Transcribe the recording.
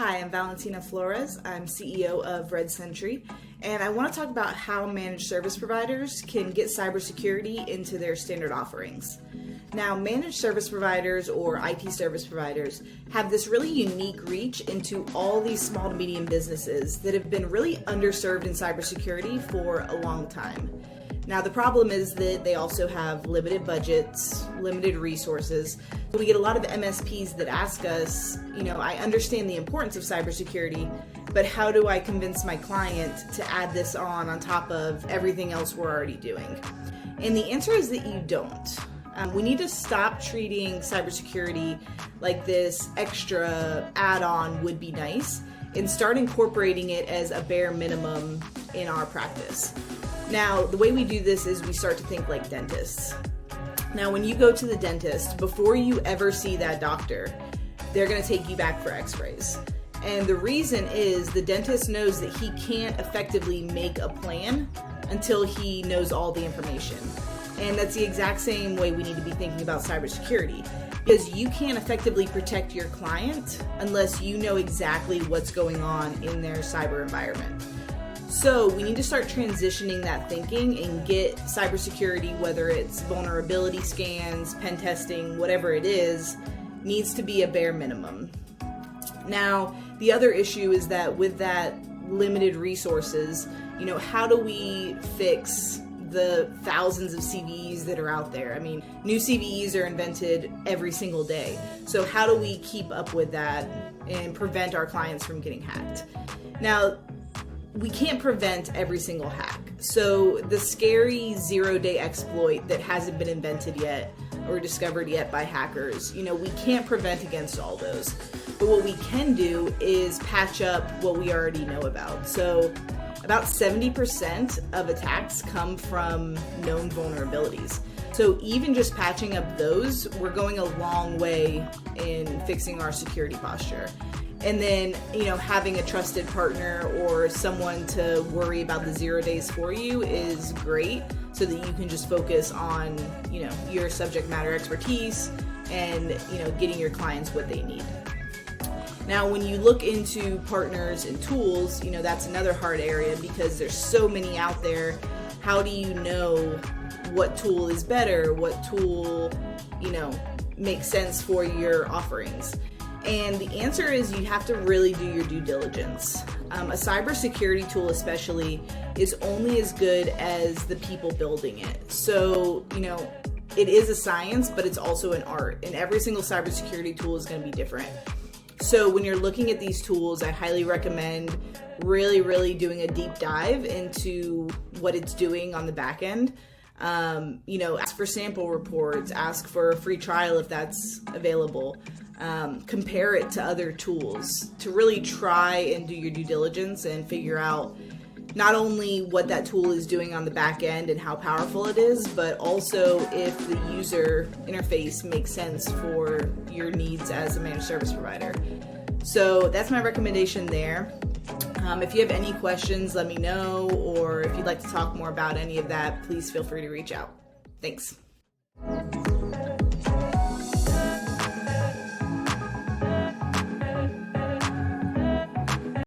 Hi, I'm Valentina Flores. I'm CEO of Sentry, and I want to talk about how managed service providers can get cybersecurity into their standard offerings. Now, managed service providers or IT service providers have this really unique reach into all these small to medium businesses that have been really underserved in cybersecurity for a long time. Now, the problem is that they also have limited budgets, limited resources. We get a lot of MSPs that ask us, I understand the importance of cybersecurity, but how do I convince my client to add this on top of everything else we're already doing? And the answer is that you don't. We need to stop treating cybersecurity like this extra add-on would be nice and start incorporating it as a bare minimum in our practice. Now, the way we do this is we start to think like dentists. Now, when you go to the dentist, before you ever see that doctor, they're going to take you back for x-rays. And the reason is the dentist knows that he can't effectively make a plan until he knows all the information. And that's the exact same way we need to be thinking about cybersecurity, because you can't effectively protect your client unless you know exactly what's going on in their cyber environment. So we need to start transitioning that thinking and get cybersecurity, whether it's vulnerability scans, pen testing, whatever it is, needs to be a bare minimum. Now, the other issue is that with that limited resources, how do we fix the thousands of CVEs that are out there? I mean, new CVEs are invented every single day. So how do we keep up with that and prevent our clients from getting hacked? Now, we can't prevent every single hack. So the scary zero-day exploit that hasn't been invented yet or discovered yet by hackers, we can't prevent against all those. But what we can do is patch up what we already know about. So about 70% of attacks come from known vulnerabilities. So even just patching up those, we're going a long way in fixing our security posture. And then, having a trusted partner or someone to worry about the 0 days for you is great, so that you can just focus on, your subject matter expertise and, getting your clients what they need. Now, when you look into partners and tools, that's another hard area because there's so many out there. How do you know what tool is better? What tool, makes sense for your offerings? And the answer is you have to really do your due diligence. A cybersecurity tool especially is only as good as the people building it. So, it is a science, but it's also an art. And every single cybersecurity tool is going to be different. So when you're looking at these tools, I highly recommend really doing a deep dive into what it's doing on the back end. Ask for sample reports, ask for a free trial if that's available. Compare it to other tools to really try and do your due diligence and figure out not only what that tool is doing on the back end and how powerful it is, but also if the user interface makes sense for your needs as a managed service provider. So that's my recommendation there. If you have any questions, let me know, or if you'd like to talk more about any of that, please feel free to reach out. Thanks.